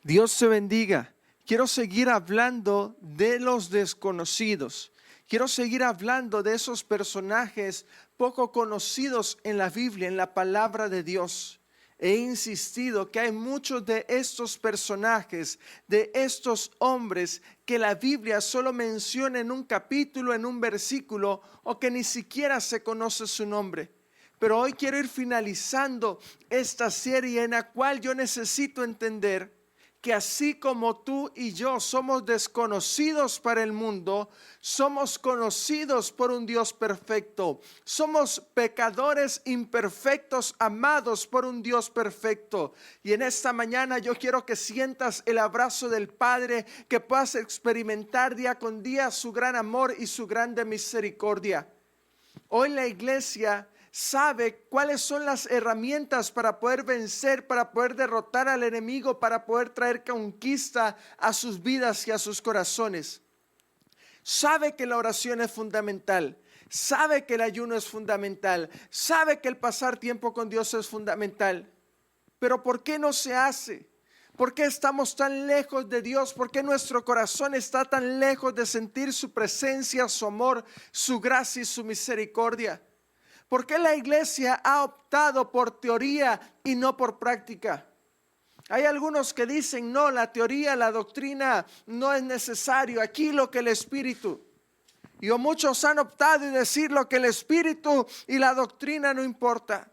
Dios te bendiga. Quiero seguir hablando de los desconocidos. Quiero seguir hablando de esos personajes poco conocidos en la Biblia, en la palabra de Dios. He insistido que hay muchos de estos personajes, de estos hombres, que la Biblia solo menciona en un capítulo, en un versículo, o que ni siquiera se conoce su nombre. Pero hoy quiero ir finalizando esta serie en la cual yo necesito entender que así como tú y yo somos desconocidos para el mundo, somos conocidos por un Dios perfecto. Somos pecadores imperfectos, amados por un Dios perfecto. Y en esta mañana yo quiero que sientas el abrazo del Padre, que puedas experimentar día con día su gran amor y su grande misericordia. Hoy la iglesia sabe cuáles son las herramientas para poder vencer, para poder derrotar al enemigo, para poder traer conquista a sus vidas y a sus corazones. Sabe que la oración es fundamental, sabe que el ayuno es fundamental, sabe que el pasar tiempo con Dios es fundamental. Pero ¿por qué no se hace? ¿Por qué estamos tan lejos de Dios? ¿Por qué nuestro corazón está tan lejos de sentir su presencia, su amor, su gracia y su misericordia? ¿Por qué la iglesia ha optado por teoría y no por práctica? Hay algunos que dicen, no, la teoría, la doctrina no es necesario. Aquí lo que el Espíritu. Y muchos han optado en decir lo que el Espíritu y la doctrina no importa.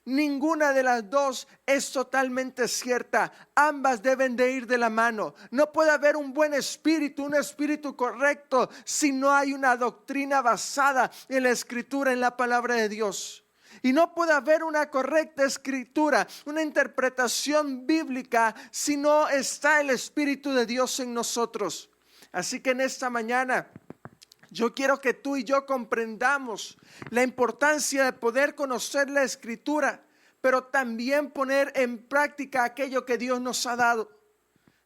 Ninguna de las dos es totalmente cierta. Ambas deben de ir de la mano. No puede haber un buen espíritu, un espíritu correcto, si no hay una doctrina basada en la Escritura, en la palabra de Dios. Y no puede haber una correcta escritura, una interpretación bíblica, si no está el Espíritu de Dios en nosotros. Así que en esta mañana yo quiero que tú y yo comprendamos la importancia de poder conocer la Escritura, pero también poner en práctica aquello que Dios nos ha dado.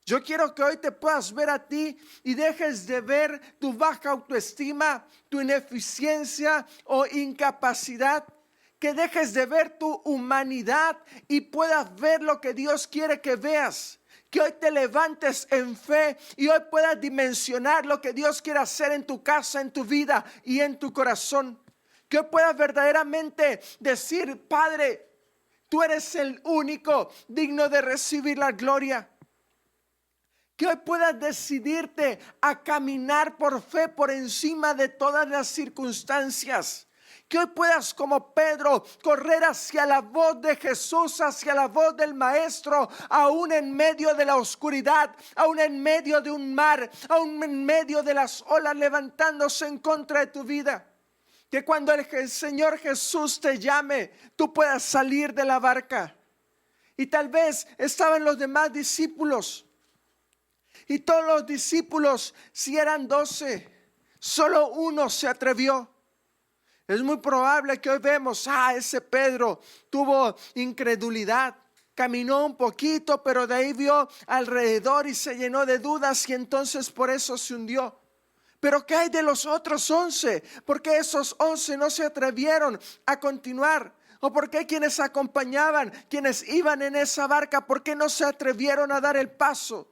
Yo quiero que hoy te puedas ver a ti y dejes de ver tu baja autoestima, tu ineficiencia o incapacidad. Que dejes de ver tu humanidad y puedas ver lo que Dios quiere que veas. Que hoy te levantes en fe y hoy puedas dimensionar lo que Dios quiere hacer en tu casa, en tu vida y en tu corazón. Que hoy puedas verdaderamente decir, Padre, tú eres el único digno de recibir la gloria. Que hoy puedas decidirte a caminar por fe por encima de todas las circunstancias. Que hoy puedas, como Pedro, correr hacia la voz de Jesús, hacia la voz del Maestro, aún en medio de la oscuridad, aún en medio de un mar, aún en medio de las olas levantándose en contra de tu vida. Que cuando el Señor Jesús te llame, tú puedas salir de la barca. Y tal vez estaban los demás discípulos. Y todos los discípulos, si eran 12, solo uno se atrevió. Es muy probable que hoy vemos, ese Pedro tuvo incredulidad, caminó un poquito, pero de ahí vio alrededor y se llenó de dudas y entonces por eso se hundió. Pero ¿qué hay de los otros 11? ¿Por qué esos 11 no se atrevieron a continuar? ¿O por qué quienes acompañaban, quienes iban en esa barca, por qué no se atrevieron a dar el paso?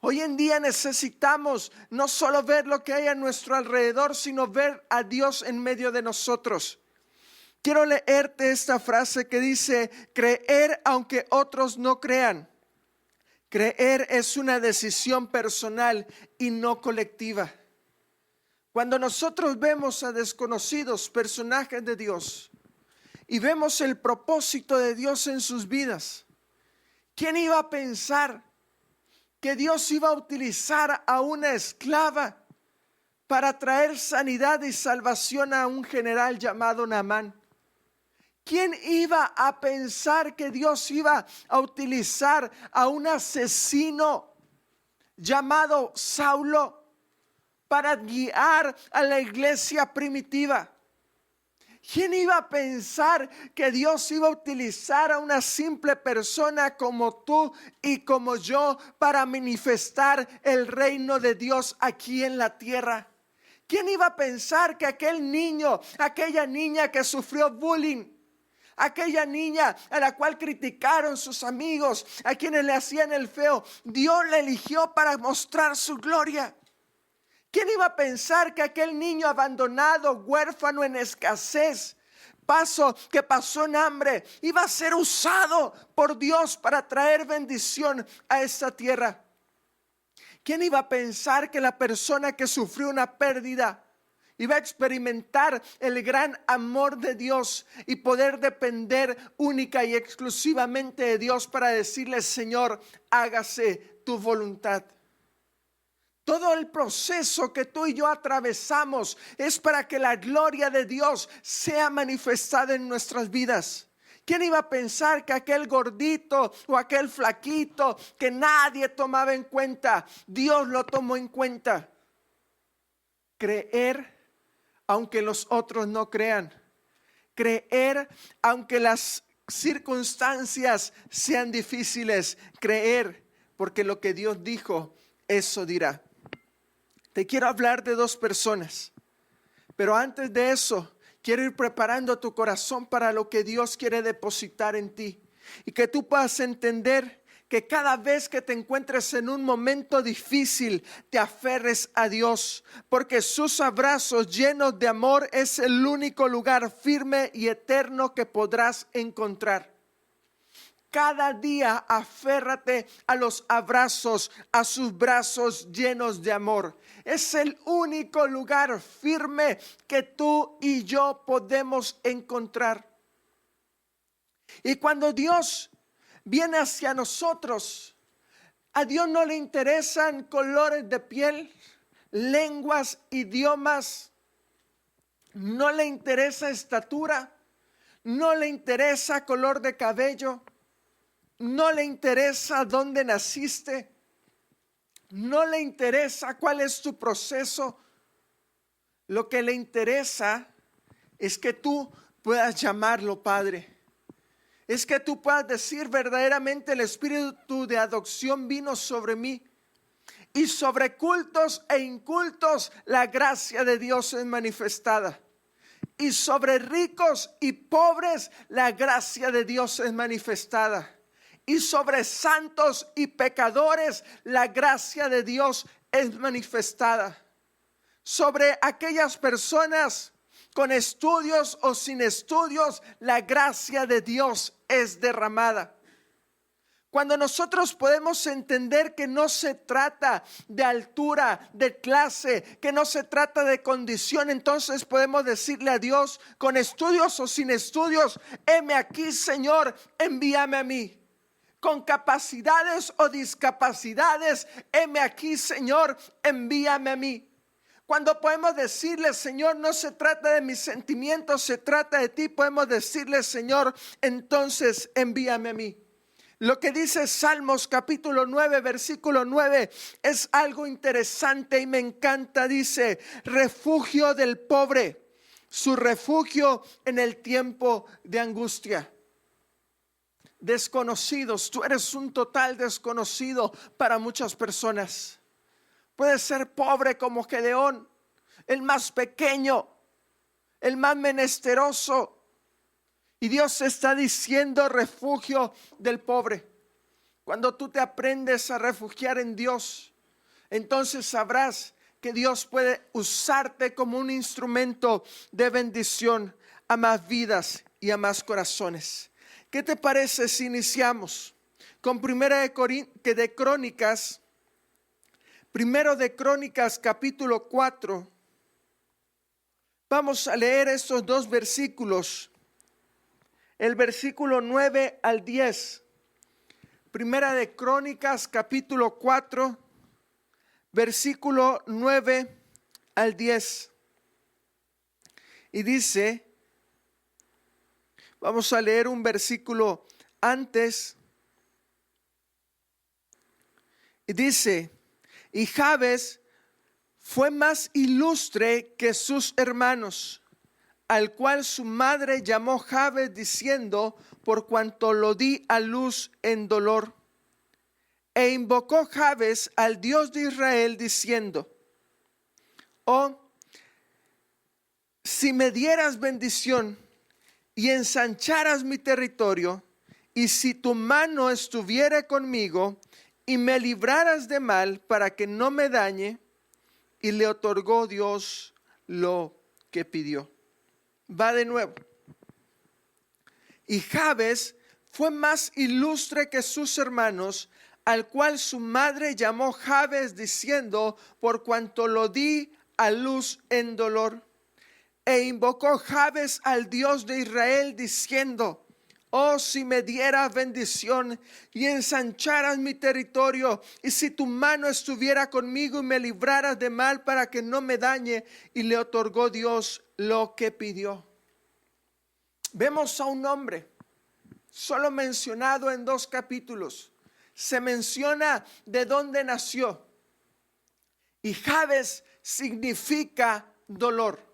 Hoy en día necesitamos no solo ver lo que hay a nuestro alrededor, sino ver a Dios en medio de nosotros. Quiero leerte esta frase que dice, creer aunque otros no crean. Creer es una decisión personal y no colectiva. Cuando nosotros vemos a desconocidos personajes de Dios y vemos el propósito de Dios en sus vidas, ¿quién iba a pensar que Dios iba a utilizar a una esclava para traer sanidad y salvación a un general llamado Naamán? ¿Quién iba a pensar que Dios iba a utilizar a un asesino llamado Saulo para guiar a la iglesia primitiva? ¿Quién iba a pensar que Dios iba a utilizar a una simple persona como tú y como yo para manifestar el reino de Dios aquí en la tierra? ¿Quién iba a pensar que aquel niño, aquella niña que sufrió bullying, aquella niña a la cual criticaron sus amigos, a quienes le hacían el feo, Dios la eligió para mostrar su gloria. ¿Quién iba a pensar que aquel niño abandonado, huérfano, en escasez, que pasó en hambre, iba a ser usado por Dios para traer bendición a esta tierra? ¿Quién iba a pensar que la persona que sufrió una pérdida iba a experimentar el gran amor de Dios y poder depender única y exclusivamente de Dios para decirle: Señor, hágase tu voluntad? Todo el proceso que tú y yo atravesamos es para que la gloria de Dios sea manifestada en nuestras vidas. ¿Quién iba a pensar que aquel gordito o aquel flaquito que nadie tomaba en cuenta, Dios lo tomó en cuenta? Creer aunque los otros no crean. Creer aunque las circunstancias sean difíciles. Creer porque lo que Dios dijo, eso dirá. Te quiero hablar de dos personas, pero antes de eso, quiero ir preparando tu corazón para lo que Dios quiere depositar en ti. Y que tú puedas entender que cada vez que te encuentres en un momento difícil, te aferres a Dios. Porque sus abrazos llenos de amor es el único lugar firme y eterno que podrás encontrar. Cada día aférrate a los abrazos, a sus brazos llenos de amor. Es el único lugar firme que tú y yo podemos encontrar. Y cuando Dios viene hacia nosotros, a Dios no le interesan colores de piel, lenguas, idiomas. No le interesa estatura, no le interesa color de cabello. No le interesa dónde naciste. No le interesa cuál es tu proceso. Lo que le interesa es que tú puedas llamarlo Padre. Es que tú puedas decir: verdaderamente el espíritu de adopción vino sobre mí. Y sobre cultos e incultos la gracia de Dios es manifestada. Y sobre ricos y pobres la gracia de Dios es manifestada. Y sobre santos y pecadores la gracia de Dios es manifestada. Sobre aquellas personas con estudios o sin estudios, la gracia de Dios es derramada. Cuando nosotros podemos entender que no se trata de altura, de clase, que no se trata de condición, entonces podemos decirle a Dios: con estudios o sin estudios, heme aquí, Señor, envíame a mí. Con capacidades o discapacidades, heme aquí, Señor, envíame a mí. Cuando podemos decirle: Señor, no se trata de mis sentimientos, se trata de ti, podemos decirle: Señor, entonces envíame a mí. Lo que dice Salmos capítulo 9, versículo 9 es algo interesante y me encanta. Dice: refugio del pobre, su refugio en el tiempo de angustia. Desconocidos, tú eres un total desconocido para muchas personas. Puedes ser pobre como Gedeón, el más pequeño, el más menesteroso. Y Dios está diciendo: refugio del pobre. Cuando tú te aprendes a refugiar en Dios, entonces sabrás que Dios puede usarte como un instrumento de bendición a más vidas y a más corazones. ¿Qué te parece si iniciamos con Primero de Crónicas capítulo 4? Vamos a leer estos dos versículos, el versículo 9 al 10. Primera de Crónicas capítulo 4, versículo 9 al 10. Y dice, vamos a leer un versículo antes. Y dice: y Jabes fue más ilustre que sus hermanos, al cual su madre llamó Jabes, diciendo: por cuanto lo di a luz en dolor. E invocó Jabes al Dios de Israel, diciendo: oh, si me dieras bendición y ensancharas mi territorio, y si tu mano estuviera conmigo y me libraras de mal para que no me dañe, y le otorgó Dios lo que pidió. Va de nuevo. Y Jabes fue más ilustre que sus hermanos, al cual su madre llamó Jabes, diciendo, por cuanto lo di a luz en dolor. E invocó Jabes al Dios de Israel, diciendo, oh, si me dieras bendición y ensancharas mi territorio, y si tu mano estuviera conmigo y me libraras de mal para que no me dañe. Y le otorgó Dios lo que pidió. Vemos a un hombre solo mencionado en 2 capítulos. Se menciona de dónde nació. Y Jabes significa dolor.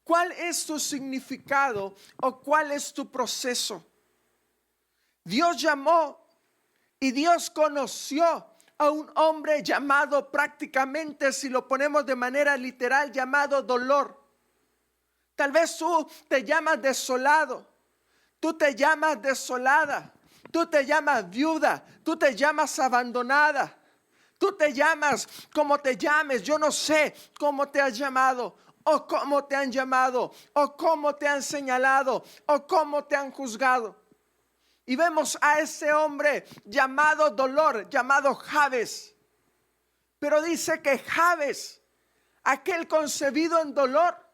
¿Cuál es tu significado o cuál es tu proceso? Dios llamó y Dios conoció a un hombre llamado, prácticamente, si lo ponemos de manera literal, llamado dolor. Tal vez tú te llamas desolado, tú te llamas desolada, tú te llamas viuda, tú te llamas abandonada, tú te llamas como te llames. Yo no sé cómo te has llamado, o cómo te han llamado, o cómo te han señalado, o cómo te han juzgado. Y vemos a ese hombre llamado dolor, llamado Jabes. Pero dice que Jabes, aquel concebido en dolor,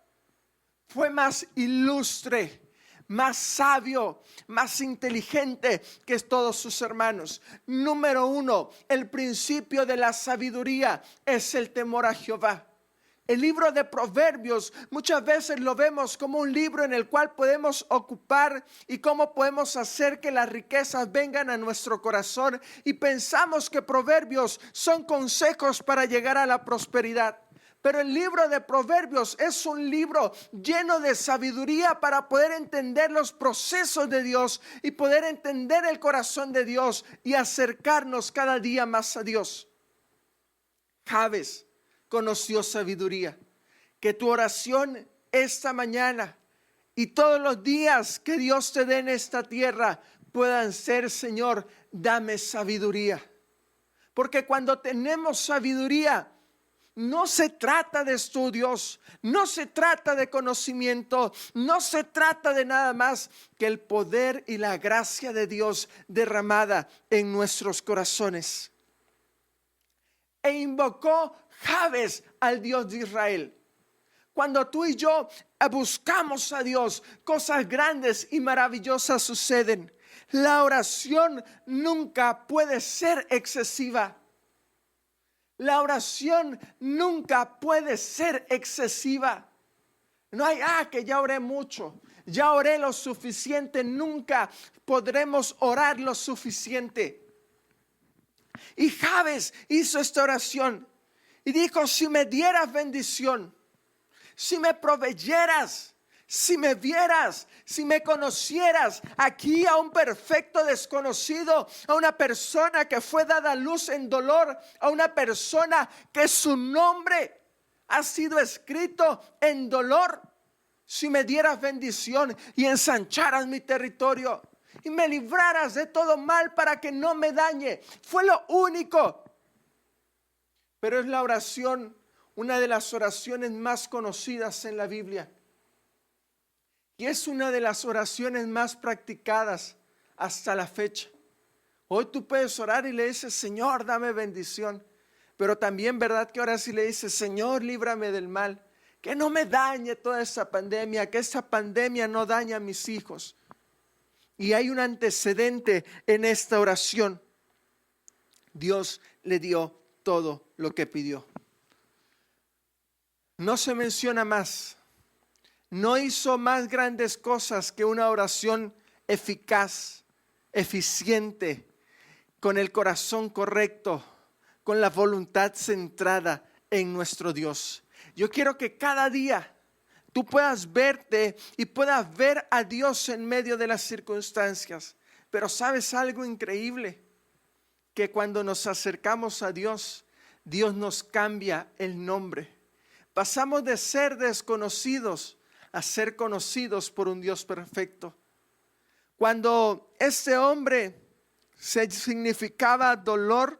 fue más ilustre, más sabio, más inteligente que todos sus hermanos. Número 1, el principio de la sabiduría es el temor a Jehová. El libro de Proverbios muchas veces lo vemos como un libro en el cual podemos ocupar y cómo podemos hacer que las riquezas vengan a nuestro corazón, y pensamos que Proverbios son consejos para llegar a la prosperidad. Pero el libro de Proverbios es un libro lleno de sabiduría para poder entender los procesos de Dios y poder entender el corazón de Dios y acercarnos cada día más a Dios. Jabes conoció sabiduría. Que tu oración esta mañana y todos los días que Dios te dé en esta tierra puedan ser: Señor, dame sabiduría. Porque cuando tenemos sabiduría, no se trata de estudios, no se trata de conocimiento, no se trata de nada más que el poder y la gracia de Dios derramada en nuestros corazones. E invocó Jabes al Dios de Israel. Cuando tú y yo buscamos a Dios, cosas grandes y maravillosas suceden. La oración nunca puede ser excesiva. La oración nunca puede ser excesiva. No hay, que ya oré mucho, ya oré lo suficiente. Nunca podremos orar lo suficiente. Y Jabes hizo esta oración y dijo: si me dieras bendición, si me proveyeras, si me vieras, si me conocieras. Aquí a un perfecto desconocido, a una persona que fue dada a luz en dolor, a una persona que su nombre ha sido escrito en dolor. Si me dieras bendición y ensancharas mi territorio y me libraras de todo mal para que no me dañe. Fue lo único. Pero es la oración, una de las oraciones más conocidas en la Biblia. Y es una de las oraciones más practicadas hasta la fecha. Hoy tú puedes orar y le dices: Señor, dame bendición. Pero también, ¿verdad que oras y le dices: Señor, líbrame del mal? Que no me dañe toda esa pandemia, que esa pandemia no dañe a mis hijos. Y hay un antecedente en esta oración. Dios le dio todo lo que pidió. No se menciona más. No hizo más grandes cosas que una oración eficaz, eficiente, con el corazón correcto, con la voluntad centrada en nuestro Dios. Yo quiero que cada día tú puedas verte y puedas ver a Dios en medio de las circunstancias. Pero ¿sabes algo increíble? Que cuando nos acercamos a Dios, Dios nos cambia el nombre. Pasamos de ser desconocidos a ser conocidos por un Dios perfecto. Cuando este hombre se significaba dolor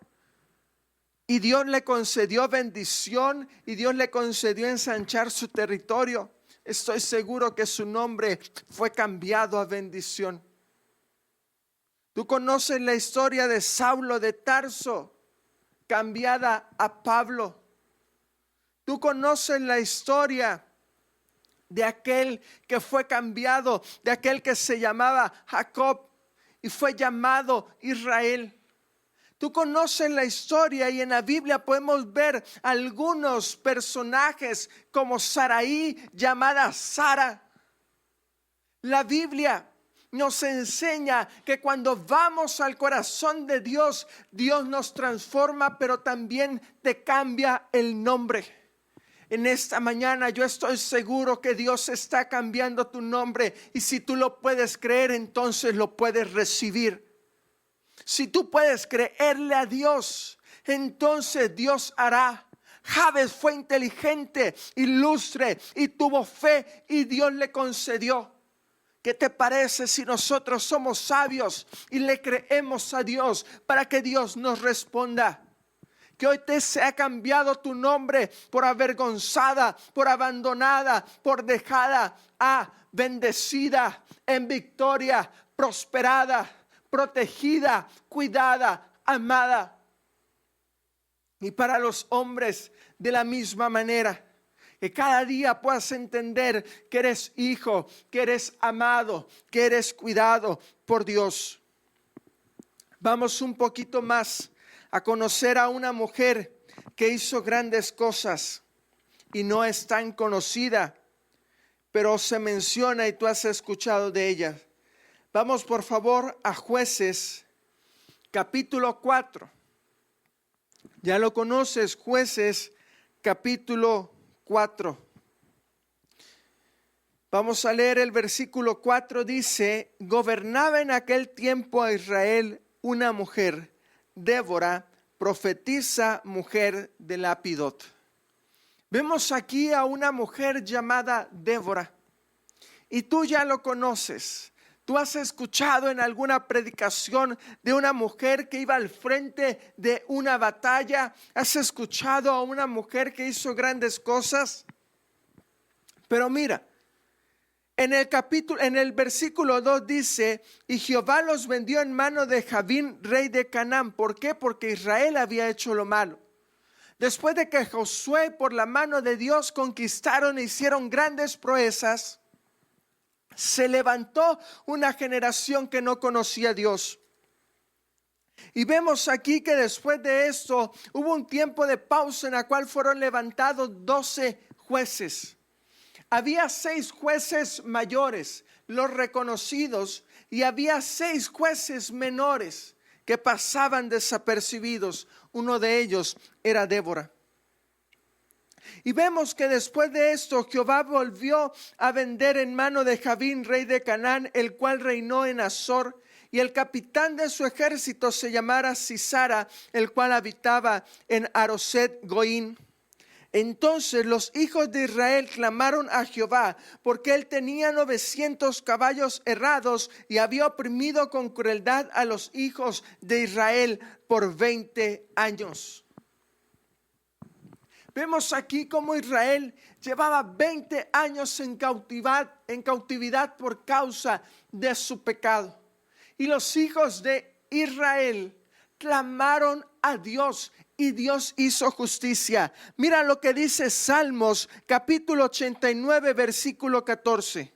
y Dios le concedió bendición y Dios le concedió ensanchar su territorio, estoy seguro que su nombre fue cambiado a bendición. Tú conoces la historia de Saulo de Tarso, cambiada a Pablo. Tú conoces la historia de aquel que fue cambiado, de aquel que se llamaba Jacob y fue llamado Israel. Tú conoces la historia y en la Biblia podemos ver algunos personajes como Saraí, llamada Sara. La Biblia nos enseña que cuando vamos al corazón de Dios, Dios nos transforma, pero también te cambia el nombre. En esta mañana yo estoy seguro que Dios está cambiando tu nombre y si tú lo puedes creer, entonces lo puedes recibir. Si tú puedes creerle a Dios, entonces Dios hará. Jabes fue inteligente, ilustre y tuvo fe y Dios le concedió. ¿Qué te parece si nosotros somos sabios y le creemos a Dios para que Dios nos responda? Que hoy te sea cambiado tu nombre por avergonzada, por abandonada, por dejada a bendecida, en victoria, prosperada, protegida, cuidada, amada. Y para los hombres de la misma manera. Que cada día puedas entender que eres hijo, que eres amado, que eres cuidado por Dios. Vamos un poquito más a conocer a una mujer que hizo grandes cosas y no es tan conocida, pero se menciona y tú has escuchado de ella. Vamos por favor a Jueces, capítulo 4. Ya lo conoces, Jueces, capítulo 4. Vamos a leer el versículo 4, dice: gobernaba en aquel tiempo a Israel una mujer, Débora, profetisa, mujer de Lapidot. Vemos aquí a una mujer llamada Débora y tú ya lo conoces. Tú has escuchado en alguna predicación de una mujer que iba al frente de una batalla. Has escuchado a una mujer que hizo grandes cosas. Pero mira, en el versículo 2 dice: y Jehová los vendió en mano de Jabín, rey de Canaán. ¿Por qué? Porque Israel había hecho lo malo. Después de que Josué, por la mano de Dios, conquistaron e hicieron grandes proezas, se levantó una generación que no conocía a Dios. Y vemos aquí que después de esto hubo un tiempo de pausa en la cual fueron levantados 12 jueces. Había 6 jueces mayores, los reconocidos, y había 6 jueces menores que pasaban desapercibidos. Uno de ellos era Débora. Y vemos que después de esto Jehová volvió a vender en mano de Jabín, rey de Canaán, el cual reinó en Azor, y el capitán de su ejército se llamara Sisara, el cual habitaba en Aroset Goín. Entonces los hijos de Israel clamaron a Jehová, porque él tenía 900 caballos herrados y había oprimido con crueldad a los hijos de Israel por 20 años. Vemos aquí cómo Israel llevaba 20 años en cautividad por causa de su pecado. Y los hijos de Israel clamaron a Dios y Dios hizo justicia. Mira lo que dice Salmos capítulo 89 versículo 14.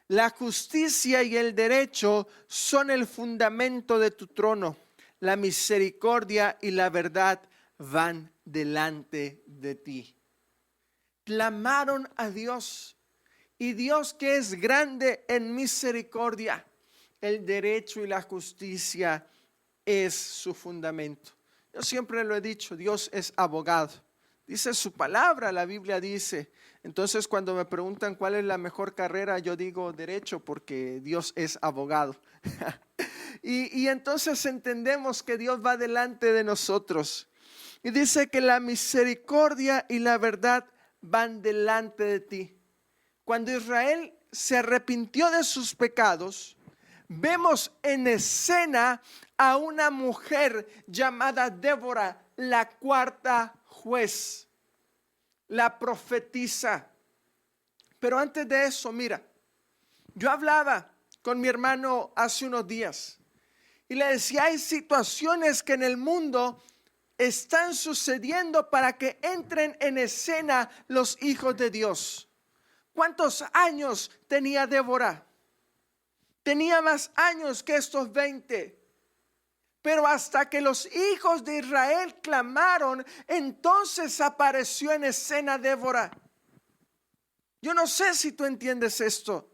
La justicia y el derecho son el fundamento de tu trono. La misericordia y la verdad van delante de ti. Clamaron a Dios y Dios, que es grande en misericordia, el derecho y la justicia es su fundamento. Yo siempre lo he dicho, Dios es abogado. Dice su palabra, la Biblia dice. Entonces cuando me preguntan cuál es la mejor carrera, yo digo derecho, porque Dios es abogado. y entonces entendemos que Dios va delante de nosotros. Y dice que la misericordia y la verdad van delante de ti. cuando Israel se arrepintió de sus pecados, vemos en escena a una mujer llamada Débora, la cuarta juez, la profetisa. Pero antes de eso, mira, yo hablaba con mi hermano hace unos días y le decía, hay situaciones que en el mundo están sucediendo para que entren en escena los hijos de Dios. ¿Cuántos años tenía Débora? Tenía más años que estos 20. Pero hasta que los hijos de Israel clamaron, entonces apareció en escena Débora. Yo no sé si tú entiendes esto.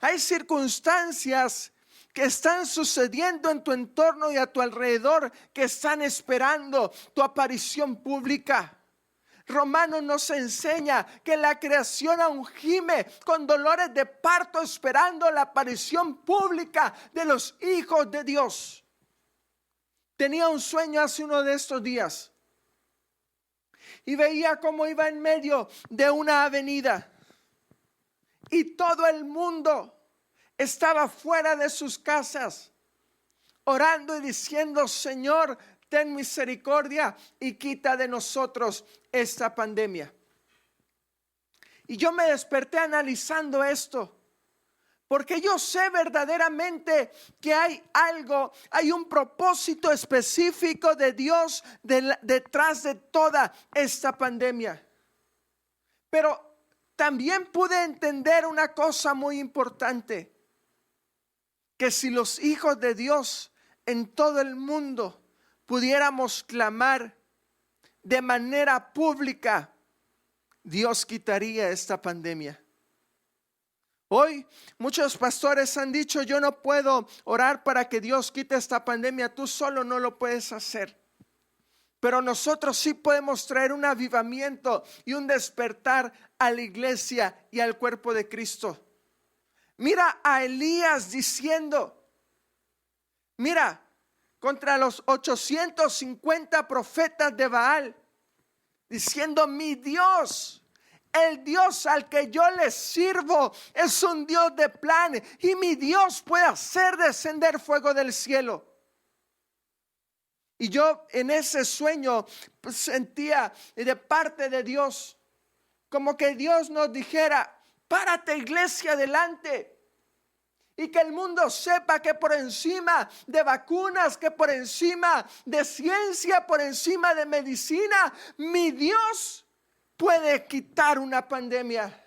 Hay circunstancias que están sucediendo en tu entorno y a tu alrededor que están esperando tu aparición pública. Romanos nos enseña que la creación aún gime con dolores de parto esperando la aparición pública de los hijos de Dios. Tenía un sueño hace uno de estos días y veía cómo iba en medio de una avenida y todo el mundo estaba fuera de sus casas orando y diciendo, Señor, ten misericordia y quita de nosotros esta pandemia. Y yo me desperté analizando esto, porque yo sé verdaderamente que hay algo, hay un propósito específico de Dios detrás de toda esta pandemia. Pero también pude entender una cosa muy importante, que si los hijos de Dios en todo el mundo pudiéramos clamar de manera pública, Dios quitaría esta pandemia. Hoy muchos pastores han dicho, yo no puedo orar para que Dios quite esta pandemia, tú solo no lo puedes hacer. Pero nosotros sí podemos traer un avivamiento y un despertar a la iglesia y al cuerpo de Cristo. Mira a Elías diciendo, mira, contra los 850 profetas de Baal, diciendo, mi Dios, el Dios al que yo le sirvo es un Dios de plan y mi Dios puede hacer descender fuego del cielo. Y yo en ese sueño sentía de parte de Dios como que Dios nos dijera, párate iglesia adelante. Y que el mundo sepa que por encima de vacunas, que por encima de ciencia, por encima de medicina, mi Dios puede quitar una pandemia.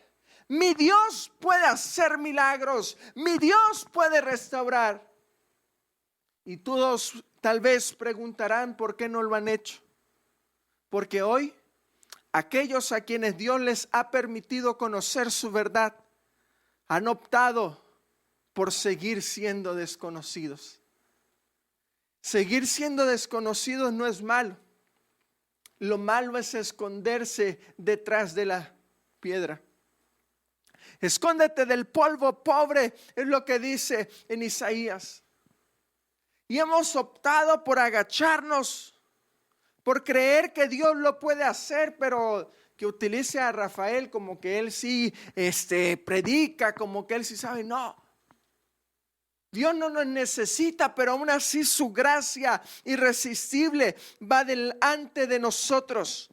Mi Dios puede hacer milagros. Mi Dios puede restaurar. Y todos tal vez preguntarán por qué no lo han hecho. Porque hoy aquellos a quienes Dios les ha permitido conocer su verdad han optado por seguir siendo desconocidos. Seguir siendo desconocidos no es malo. Lo malo es esconderse detrás de la piedra. Escóndete del polvo, pobre, es lo que dice en Isaías. Y hemos optado por agacharnos, por creer que Dios lo puede hacer, pero que utilice a Rafael como que él sí predica, como que él sí sabe. No. Dios no nos necesita, pero aún así su gracia irresistible va delante de nosotros.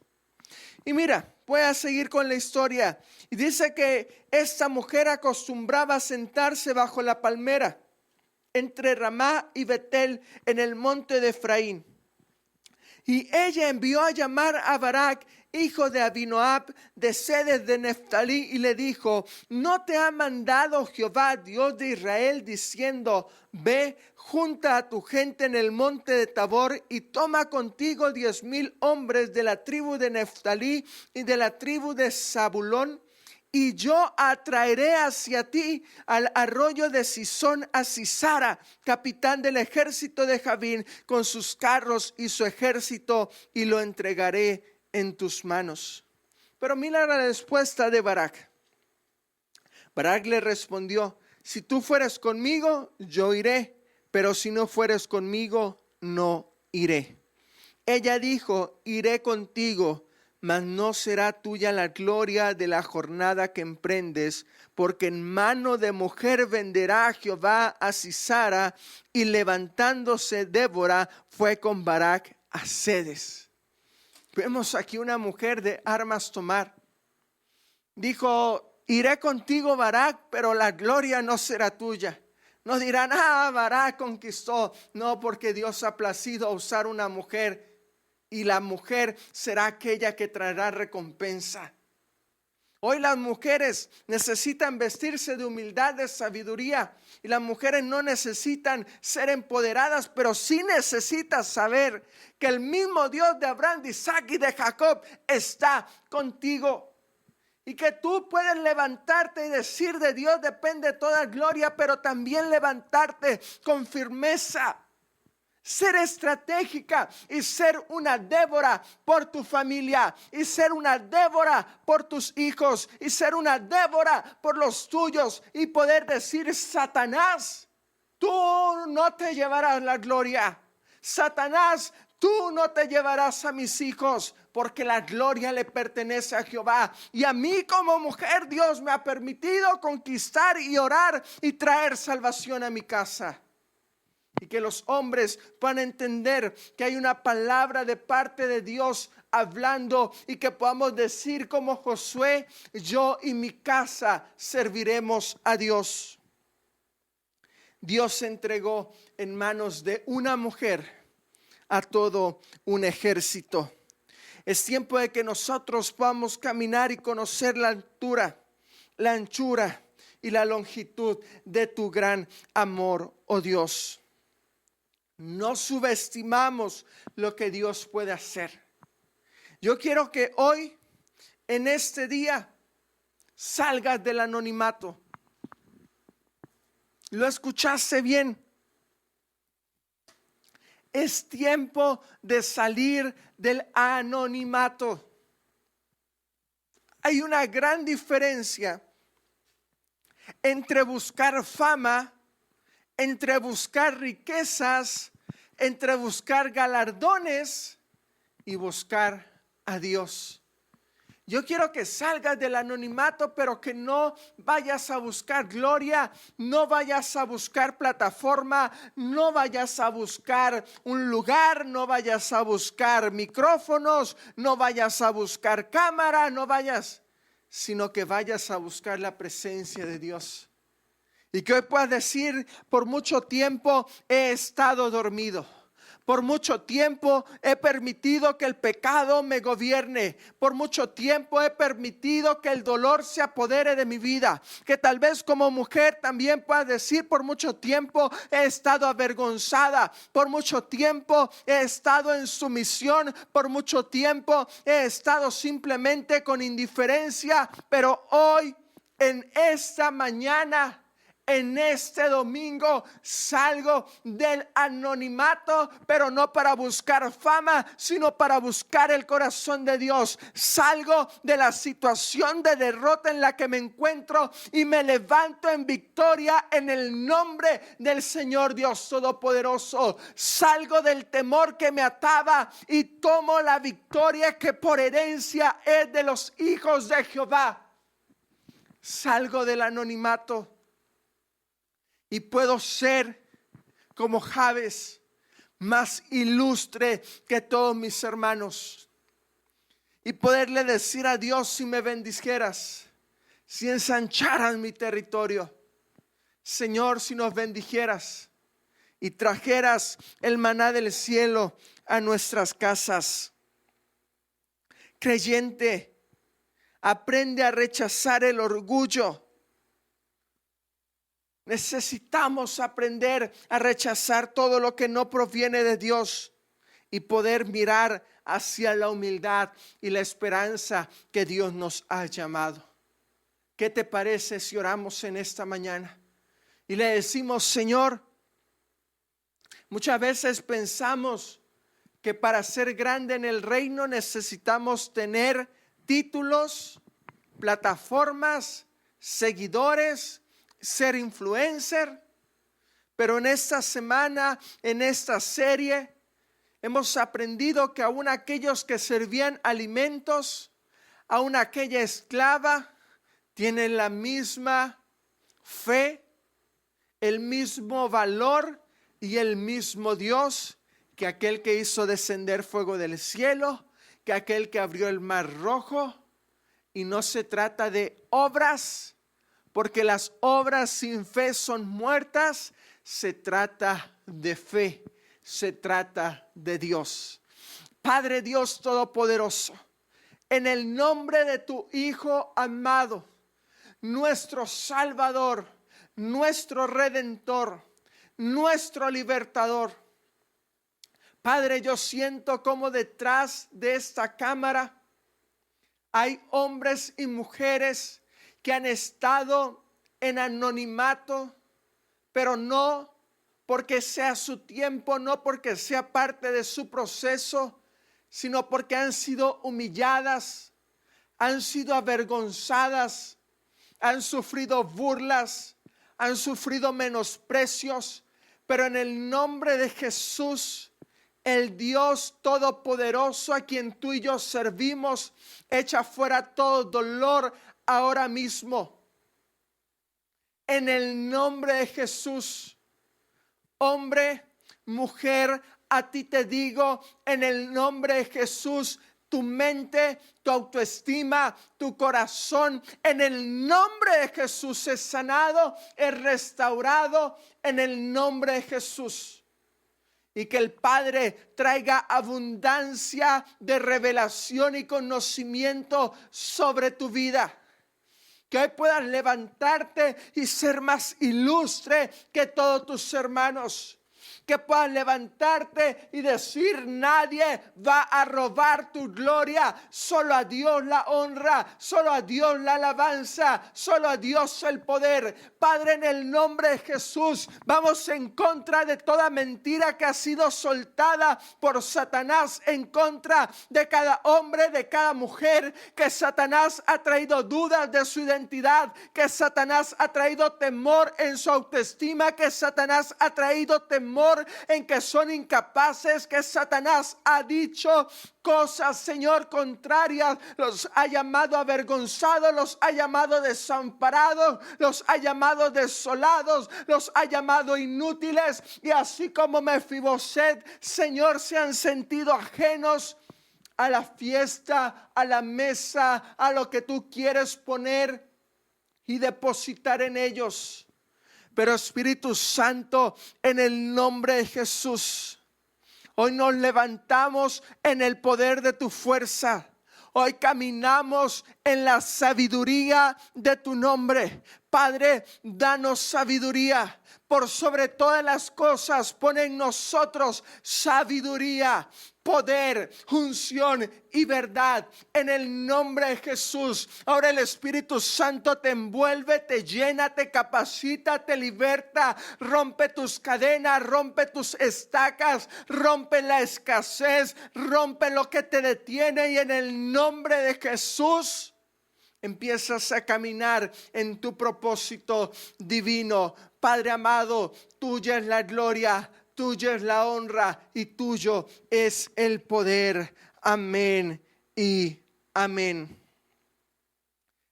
Y mira, voy a seguir con la historia. Y dice que esta mujer acostumbraba a sentarse bajo la palmera entre Ramá y Betel en el monte de Efraín. Y ella envió a llamar a Barak, hijo de Abinoab, de Cedes de Neftalí, y le dijo, ¿no te ha mandado Jehová, Dios de Israel, diciendo, ve, junta a tu gente en el monte de Tabor y toma contigo 10,000 hombres de la tribu de Neftalí y de la tribu de Zabulón? Y yo atraeré hacia ti al arroyo de Sisón a Sisara, capitán del ejército de Javín, con sus carros y su ejército, y lo entregaré en tus manos. Pero mira la respuesta de Barak. Barak le respondió, si tú fueres conmigo, yo iré, pero si no fueres conmigo, no iré. Ella dijo, iré contigo, mas no será tuya la gloria de la jornada que emprendes, porque en mano de mujer venderá Jehová a Sisara, y levantándose Débora fue con Barak a Cedes. Vemos aquí una mujer de armas tomar. Dijo, iré contigo, Barak, pero la gloria no será tuya. No dirán, Barak conquistó. No, porque Dios ha placido usar una mujer, y la mujer será aquella que traerá recompensa. Hoy las mujeres necesitan vestirse de humildad, de sabiduría, y las mujeres no necesitan ser empoderadas, pero sí necesitan saber que el mismo Dios de Abraham, de Isaac y de Jacob está contigo. Y que tú puedes levantarte y decir, de Dios depende toda gloria, pero también levantarte con firmeza, ser estratégica y ser una Débora por tu familia, y ser una Débora por tus hijos, y ser una Débora por los tuyos, y poder decir, Satanás, tú no te llevarás la gloria. Satanás, tú no te llevarás a mis hijos, porque la gloria le pertenece a Jehová. Y a mí como mujer Dios me ha permitido conquistar y orar y traer salvación a mi casa. Y que los hombres puedan entender que hay una palabra de parte de Dios hablando, y que podamos decir como Josué, yo y mi casa serviremos a Dios. Dios entregó en manos de una mujer a todo un ejército. Es tiempo de que nosotros podamos caminar y conocer la altura, la anchura y la longitud de tu gran amor, oh Dios. No subestimamos lo que Dios puede hacer. Yo quiero que hoy, en este día, salgas del anonimato. ¿Lo escuchaste bien? Es tiempo de salir del anonimato. Hay una gran diferencia entre buscar fama, entre buscar riquezas, entre buscar galardones y buscar a Dios. Yo quiero que salgas del anonimato, pero que no vayas a buscar gloria, no vayas a buscar plataforma, no vayas a buscar un lugar, no vayas a buscar micrófonos, no vayas a buscar cámara, sino que vayas a buscar la presencia de Dios. Y que hoy puedas decir, por mucho tiempo he estado dormido. Por mucho tiempo he permitido que el pecado me gobierne. Por mucho tiempo he permitido que el dolor se apodere de mi vida. Que tal vez como mujer también puedas decir, por mucho tiempo he estado avergonzada. Por mucho tiempo he estado en sumisión. Por mucho tiempo he estado simplemente con indiferencia. Pero hoy, en esta mañana, en este domingo, salgo del anonimato, pero no para buscar fama, sino para buscar el corazón de Dios. Salgo de la situación de derrota en la que me encuentro y me levanto en victoria en el nombre del Señor Dios Todopoderoso. Salgo del temor que me ataba y tomo la victoria que por herencia es de los hijos de Jehová. Salgo del anonimato y puedo ser como Jabes, más ilustre que todos mis hermanos. Y poderle decir a Dios, si me bendijeras, si ensancharas mi territorio. Señor, si nos bendijeras y trajeras el maná del cielo a nuestras casas. Creyente, aprende a rechazar el orgullo. Necesitamos aprender a rechazar todo lo que no proviene de Dios y poder mirar hacia la humildad y la esperanza que Dios nos ha llamado. ¿Qué te parece si oramos en esta mañana y le decimos, Señor, muchas veces pensamos que para ser grande en el reino necesitamos tener títulos, plataformas, seguidores, ser influencer, pero en esta semana, en esta serie, hemos aprendido que aún aquellos que servían alimentos, aún aquella esclava, tienen la misma fe, el mismo valor y el mismo Dios que aquel que hizo descender fuego del cielo, que aquel que abrió el mar rojo. Y no se trata de obras, porque las obras sin fe son muertas. Se trata de fe, se trata de Dios. Padre Dios Todopoderoso, en el nombre de tu Hijo amado, nuestro Salvador, nuestro Redentor, nuestro Libertador. Padre, yo siento como detrás de esta cámara hay hombres y mujeres que han estado en anonimato, pero no porque sea su tiempo, no porque sea parte de su proceso, sino porque han sido humilladas, han sido avergonzadas, han sufrido burlas, han sufrido menosprecios, pero en el nombre de Jesús, el Dios Todopoderoso a quien tú y yo servimos, echa fuera todo dolor ahora mismo. En el nombre de Jesús, hombre, mujer, a ti te digo, en el nombre de Jesús, tu mente, tu autoestima, tu corazón, en el nombre de Jesús es sanado, es restaurado, en el nombre de Jesús. Y que el Padre traiga abundancia de revelación y conocimiento sobre tu vida. Que hoy puedas levantarte y ser más ilustre que todos tus hermanos. Que puedas levantarte y decir: nadie va a robar tu gloria, solo a Dios la honra, solo a Dios la alabanza, solo a Dios el poder. Padre, en el nombre de Jesús, vamos en contra de toda mentira que ha sido soltada por Satanás en contra de cada hombre, de cada mujer, que Satanás ha traído dudas de su identidad, que Satanás ha traído temor en su autoestima, que Satanás ha traído temor en que son incapaces, que Satanás ha dicho cosas, Señor, contrarias, los ha llamado avergonzados, los ha llamado desamparados, los ha llamado desolados, los ha llamado inútiles, y así como Mefiboset, Señor, se han sentido ajenos a la fiesta, a la mesa, a lo que tú quieres poner y depositar en ellos. Pero Espíritu Santo, en el nombre de Jesús, hoy nos levantamos en el poder de tu fuerza. Hoy caminamos en la sabiduría de tu nombre. Padre, danos sabiduría. Por sobre todas las cosas, pon en nosotros sabiduría, poder, unción y verdad, en el nombre de Jesús. Ahora el Espíritu Santo te envuelve, te llena, te capacita, te liberta, rompe tus cadenas, rompe tus estacas, rompe la escasez, rompe lo que te detiene, y en el nombre de Jesús empiezas a caminar en tu propósito divino. Padre amado, tuya es la gloria, tuya es la honra y tuyo es el poder. Amén y amén.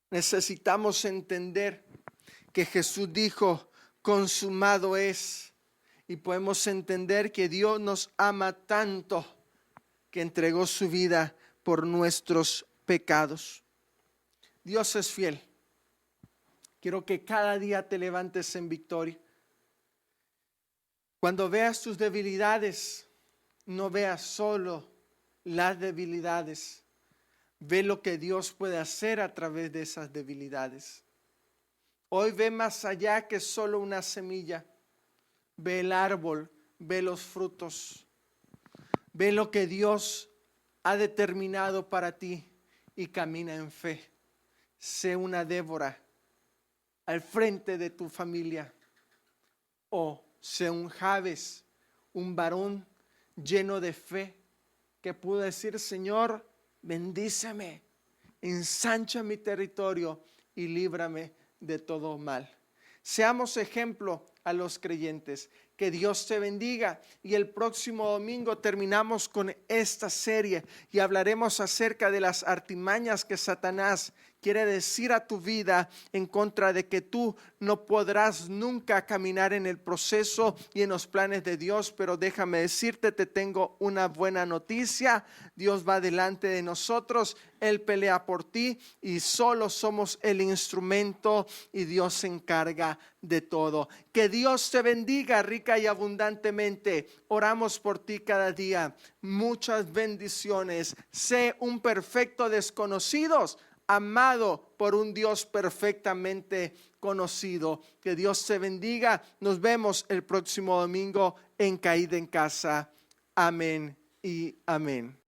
Necesitamos entender que Jesús dijo: consumado es. Y podemos entender que Dios nos ama tanto que entregó su vida por nuestros pecados. Dios es fiel. Quiero que cada día te levantes en victoria. Cuando veas tus debilidades, no veas solo las debilidades. Ve lo que Dios puede hacer a través de esas debilidades. Hoy ve más allá que solo una semilla. Ve el árbol, ve los frutos. Ve lo que Dios ha determinado para ti y camina en fe. Sé una Débora al frente de tu familia, o sé un Jabes, un varón lleno de fe que pudo decir: Señor, bendíceme, ensancha mi territorio y líbrame de todo mal. Seamos ejemplo a los creyentes, Que Dios te bendiga. Y el próximo domingo terminamos con esta serie y hablaremos acerca de las artimañas que Satanás quiere decir a tu vida en contra de que tú no podrás nunca caminar en el proceso y en los planes de Dios. Pero déjame decirte, te tengo una buena noticia. Dios va delante de nosotros, Él pelea por ti y solo somos el instrumento y Dios se encarga de todo. Que Dios te bendiga rica y abundantemente. Oramos por ti cada día. Muchas bendiciones. Sé un perfecto desconocido, amado por un Dios perfectamente conocido. Que Dios te bendiga. Nos vemos el próximo domingo en Caída en Casa. Amén y amén.